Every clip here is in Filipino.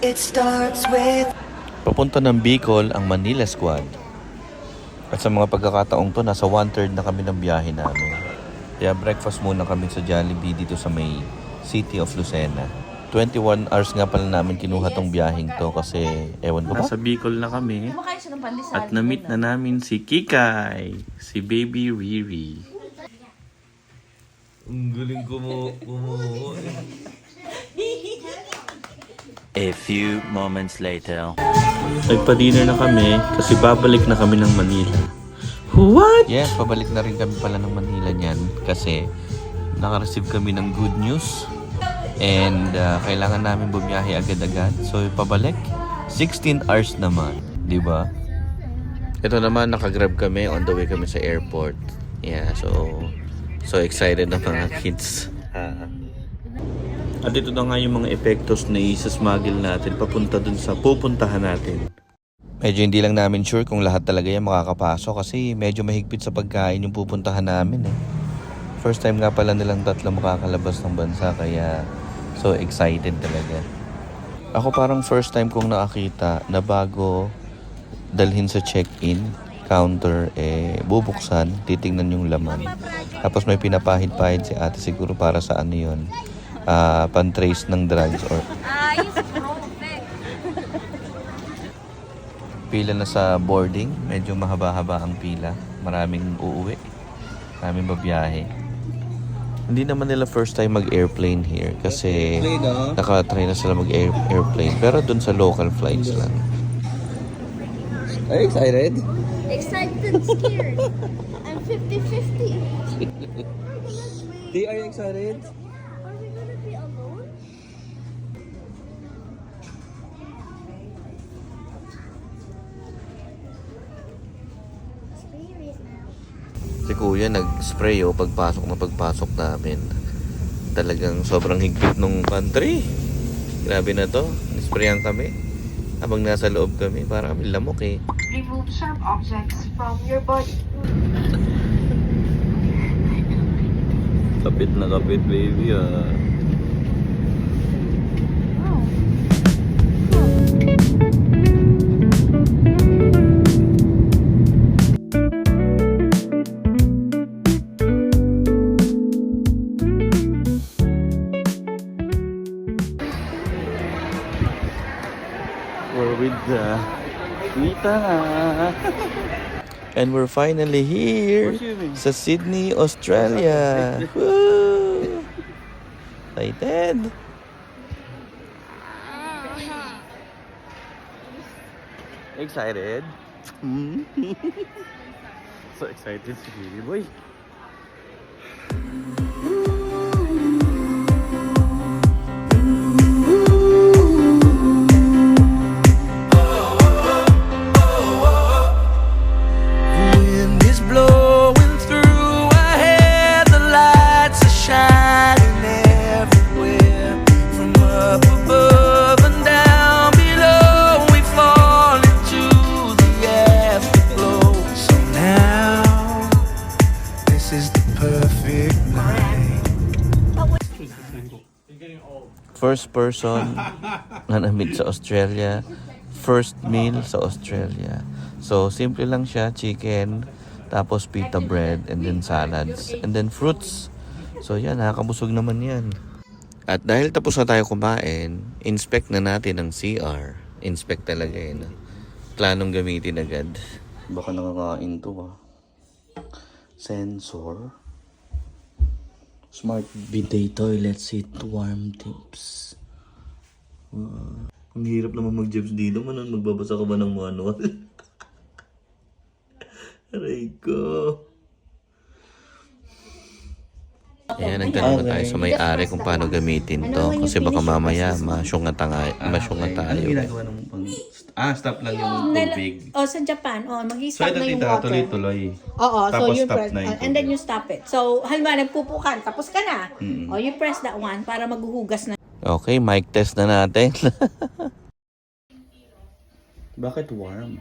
It starts with... Papunta ng Bicol ang Manila Squad. At sa mga pagkakataong to, nasa 1/3 na kami ng biyahe namin. Kaya breakfast muna kami sa Jollibee dito sa may City of Lucena. 21 hours nga pala namin kinuha tong biyaheng to kasi ewan ko ba? Nasa Bicol na kami at na-meet na namin si Kikay, si Baby Riri. Ang galing ko mo. A few moments later. Nagpa-dinner na kami kasi babalik na kami ng Manila. What? Yes, pabalik na rin kami pala ng Manila niyan kasi naka-receive kami ng good news and kailangan namin bumiyahe agad-agad. So, pabalik, 16 hours naman, di ba? Ito naman, naka-grab kami, on the way kami sa airport. Yeah, so excited na mga kids. At ito na nga yung mga epektos na isasmagil natin papunta dun sa pupuntahan natin. Medyo hindi lang namin sure kung lahat talaga yan makakapasok kasi medyo mahigpit sa pagkain yung pupuntahan namin eh. First time nga pala nilang tatlo makakalabas ng bansa kaya so excited talaga. Ako parang first time kong nakakita na bago dalhin sa check-in counter bubuksan, titingnan yung laman. Tapos may pinapahid-pahid si ate siguro para sa ano yun. Pan-trace ng drugs or pila na sa boarding, medyo mahaba-haba ang pila, maraming uuwi, maraming babiyahe. Hindi naman nila first time mag-airplane here kasi nakatry na sila mag-airplane pero dun sa local flights lang. Are you excited? Excited and scared. I'm 50-50. Are you excited? Are we gonna be alone? Spirit now. Si kuya nag-spray pagpasok namin. Talagang sobrang higpit nung pantry. Grabe na to. Nisprayan kami. Habang nasa loob kami, para kami lamok eh. Remove sharp objects from your body. Kapit na kapit, baby ah. We're with Nita. And we're finally here sa Sydney, Australia. Woo! Excited? Excited? So excited si Baby Boy. First person na na-meet sa Australia. First meal sa Australia. So, simple lang siya. Chicken, tapos pita bread, and then salads, and then fruits. So, yan. Nakakabusog naman yan. At dahil tapos na tayo kumain, inspect na natin ang CR. Inspect talaga yun. Planong gamitin agad. Baka nakakain to Sensor. Smart bidet toilet seat, warm tips. Ang hirap naman mag-jobs dito. Magbabasa ka ba ng manual? Aray ko. Ayan, nagtanong na tayo sa may-ari kung paano gamitin to. Kasi baka mamaya masyunga tayo. Ano ginagawa ng pang... stop lang yung tubig. Sa Japan, So, mag-i-stop ito na yung tita, water. tuloy-tuloy. Oo, so Tapos you stop press, na yung and then tubig. you stop it. So, halimbawa, nagpupukan, tapos ka na. You press that one para maghuhugas na. Okay, mic test na natin. Bakit warm?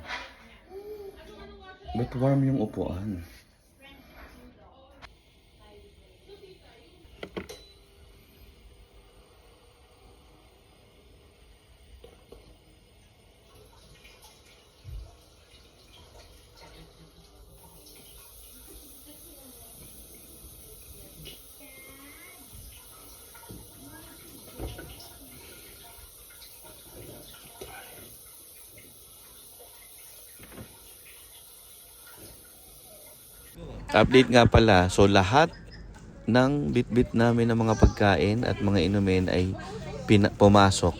Ba't warm yung upuan? Update nga pala, so lahat ng bit-bit namin ng mga pagkain at mga inumin ay pumasok.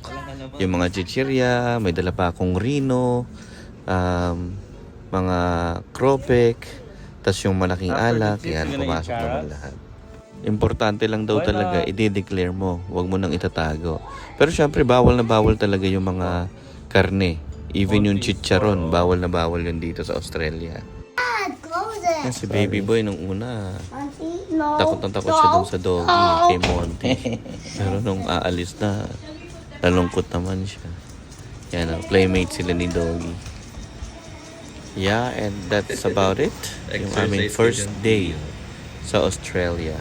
Yung mga chichirya, may dala pa akong rino, mga kropek, tas yung malaking alak, yan, pumasok naman lahat. Importante lang daw talaga, i-declare mo, huwag mo nang itatago. Pero syempre, bawal na bawal talaga yung mga karne. Even yung chicharon, bawal na bawal yun dito sa Australia. Dad, close it. Yan, si baby boy nung una, Auntie, no. takot na takot siya dun sa doggy, kay Monty. Pero nung aalis na, nalungkot naman siya. Yan, playmate sila ni doggy. Yeah, and that's about it. Yung aming first day sa Australia.